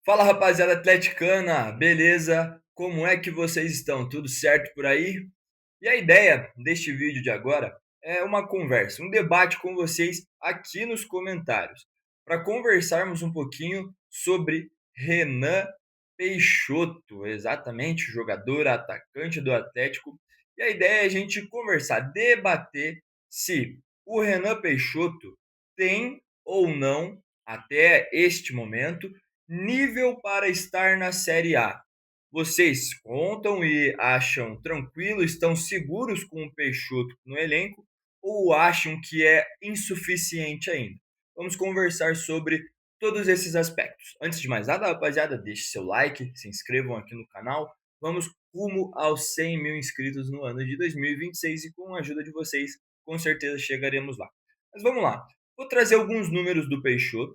Fala rapaziada atleticana, beleza? Como é que vocês estão? Tudo certo por aí? E a ideia deste vídeo de agora é uma conversa, um debate com vocês aqui nos comentários, para conversarmos um pouquinho sobre Renan Peixoto, exatamente, jogador, atacante do Atlético. E a ideia é a gente conversar, debater se o Renan Peixoto tem ou não, até este momento, nível para estar na Série A. Vocês contam e acham tranquilo, estão seguros com o Peixoto no elenco ou acham que é insuficiente ainda? Vamos conversar sobre todos esses aspectos. Antes de mais nada, rapaziada, deixe seu like, se inscrevam aqui no canal. Vamos rumo aos 100 mil inscritos no ano de 2026 e com a ajuda de vocês, com certeza chegaremos lá. Mas vamos lá. Vou trazer alguns números do Peixoto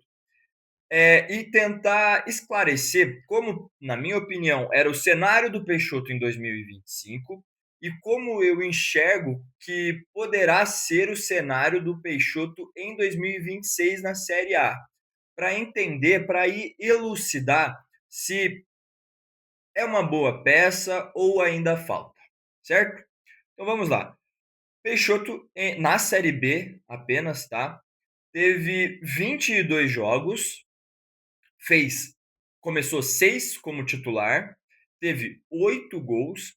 e tentar esclarecer como, na minha opinião, era o cenário do Peixoto em 2025 e como eu enxergo que poderá ser o cenário do Peixoto em 2026 na Série A, para entender, para ir elucidar se é uma boa peça ou ainda falta, certo? Então vamos lá. Peixoto na Série B apenas, tá? Teve 22 jogos, fez começou 6 como titular, teve 8 gols.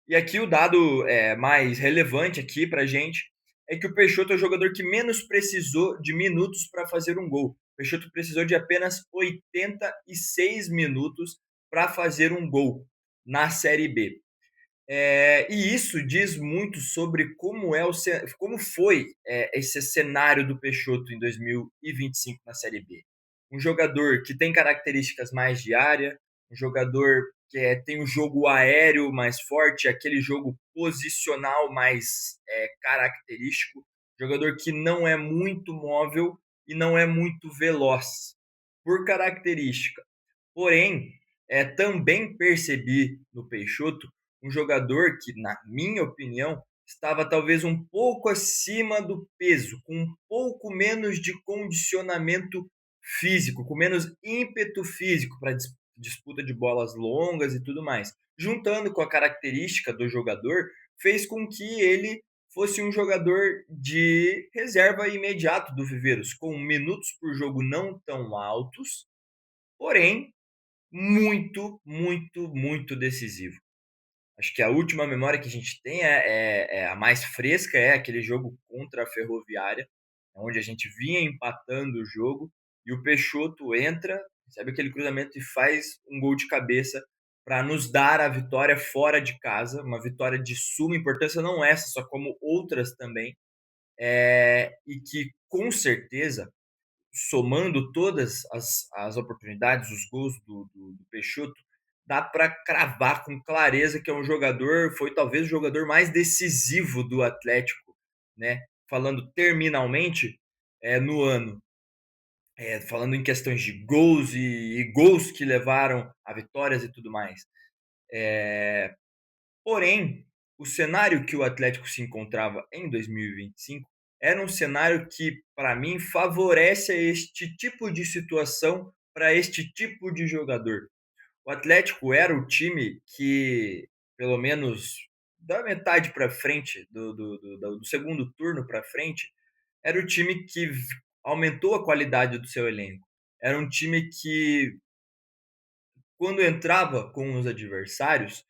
E aqui o dado mais relevante aqui para gente é que o Peixoto é o jogador que menos precisou de minutos para fazer um gol. O Peixoto precisou de apenas 86 minutos para fazer um gol na Série B. E isso diz muito sobre como foi esse cenário do Peixoto em 2025 na Série B. Um jogador que tem características mais de área, um jogador que tem um jogo aéreo mais forte, aquele jogo posicional mais característico, jogador que não é muito móvel e não é muito veloz, por característica. Porém, também percebi no Peixoto um jogador que, na minha opinião, estava talvez um pouco acima do peso, com um pouco menos de condicionamento físico, com menos ímpeto físico para disputa de bolas longas e tudo mais. Juntando com a característica do jogador, fez com que ele fosse um jogador de reserva imediato do Viveiros, com minutos por jogo não tão altos, porém muito, muito, muito decisivo. Acho que a última memória que a gente tem é a mais fresca, é aquele jogo contra a Ferroviária, onde a gente vinha empatando o jogo e o Peixoto entra, recebe aquele cruzamento e faz um gol de cabeça para nos dar a vitória fora de casa, uma vitória de suma importância, não essa, só como outras também, e que com certeza somando todas as oportunidades, os gols do Peixoto, dá para cravar com clareza que é um jogador, foi talvez o jogador mais decisivo do Atlético, né? Falando terminalmente no ano, falando em questões de gols e gols que levaram a vitórias e tudo mais. Porém, o cenário que o Atlético se encontrava em 2025 era um cenário que, para mim, favorece este tipo de situação para este tipo de jogador. O Atlético era o time que, pelo menos da metade para frente, do segundo turno para frente, era o time que aumentou a qualidade do seu elenco. Era um time que, quando entrava com os adversários,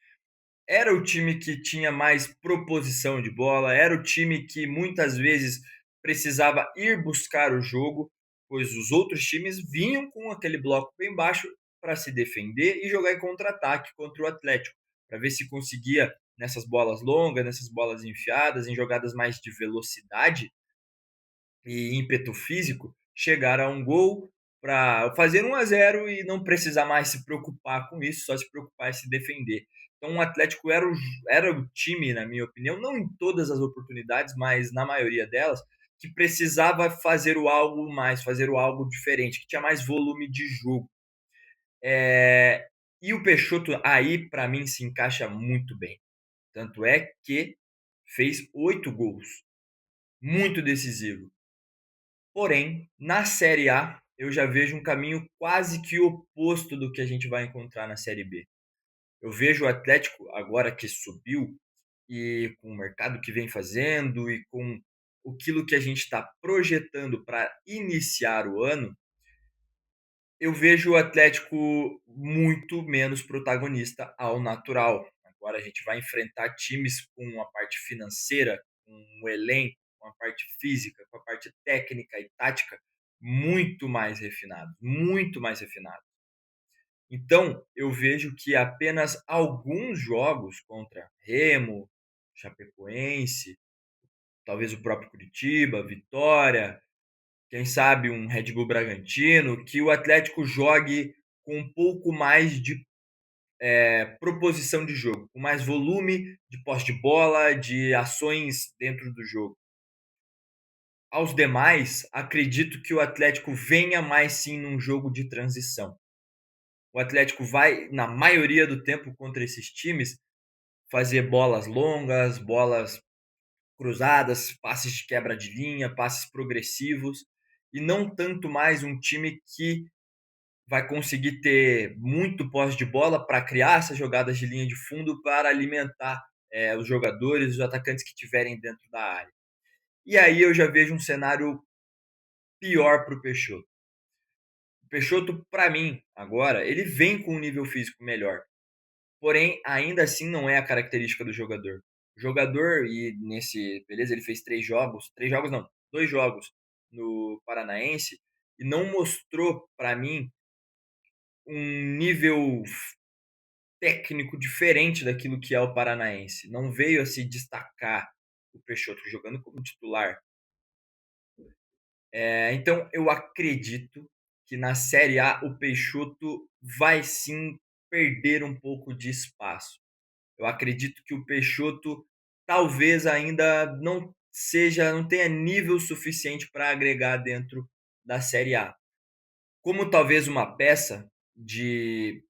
era o time que tinha mais proposição de bola, era o time que muitas vezes precisava ir buscar o jogo, pois os outros times vinham com aquele bloco bem baixo para se defender e jogar em contra-ataque contra o Atlético, para ver se conseguia nessas bolas longas, nessas bolas enfiadas, em jogadas mais de velocidade e ímpeto físico, chegar a um gol para fazer 1-0 e não precisar mais se preocupar com isso, só se preocupar em se defender. Então o Atlético era o time, na minha opinião, não em todas as oportunidades, mas na maioria delas, que precisava fazer o algo mais, fazer o algo diferente, que tinha mais volume de jogo. E o Peixoto aí, para mim, se encaixa muito bem. Tanto é que fez 8 gols, muito decisivo. Porém, na Série A, eu já vejo um caminho quase que oposto do que a gente vai encontrar na Série B. Eu vejo o Atlético, agora que subiu, e com o mercado que vem fazendo e com aquilo que a gente está projetando para iniciar o ano, eu vejo o Atlético muito menos protagonista ao natural. Agora a gente vai enfrentar times com a parte financeira, com o elenco, com a parte física, com a parte técnica e tática muito mais refinado, muito mais refinado. Então, eu vejo que apenas alguns jogos contra Remo, Chapecoense, talvez o próprio Curitiba, Vitória, quem sabe um Red Bull Bragantino, que o Atlético jogue com um pouco mais de proposição de jogo, com mais volume de posse de bola, de ações dentro do jogo. Aos demais, acredito que o Atlético venha mais sim num jogo de transição. O Atlético vai, na maioria do tempo, contra esses times, fazer bolas longas, bolas cruzadas, passes de quebra de linha, passes progressivos, e não tanto mais um time que vai conseguir ter muito posse de bola para criar essas jogadas de linha de fundo para alimentar os jogadores, os atacantes que tiverem dentro da área. E aí eu já vejo um cenário pior para o Peixoto. O Peixoto, para mim, agora, ele vem com um nível físico melhor. Porém, ainda assim não é a característica do jogador. O jogador, e nesse, beleza, ele fez 3 jogos não, 2 jogos no Paranaense, e não mostrou para mim um nível técnico diferente daquilo que é o Paranaense. Não veio a se destacar o Peixoto jogando como titular. Então, eu acredito que na Série A o Peixoto vai sim perder um pouco de espaço. Eu acredito que o Peixoto talvez ainda não tenha nível suficiente para agregar dentro da Série A. Como talvez uma peça de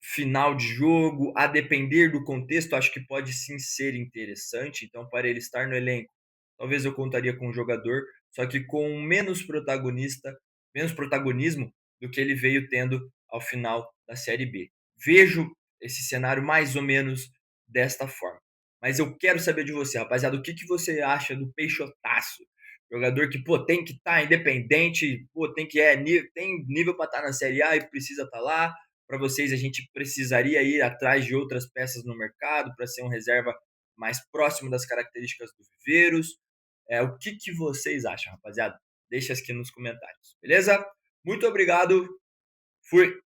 final de jogo, a depender do contexto, acho que pode sim ser interessante. Então, para ele estar no elenco, talvez eu contaria com um jogador, só que com menos protagonismo do que ele veio tendo ao final da Série B. Vejo esse cenário mais ou menos desta forma. Mas eu quero saber de você, rapaziada, o que, que você acha do Peixotaço? Jogador que, pô, tem que estar independente, pô, tem nível para estar na Série A e precisa estar lá. Para vocês, a gente precisaria ir atrás de outras peças no mercado para ser um reserva mais próximo das características do Viveiros. O que, que vocês acham, rapaziada? Deixa aqui nos comentários, beleza? Muito obrigado, fui!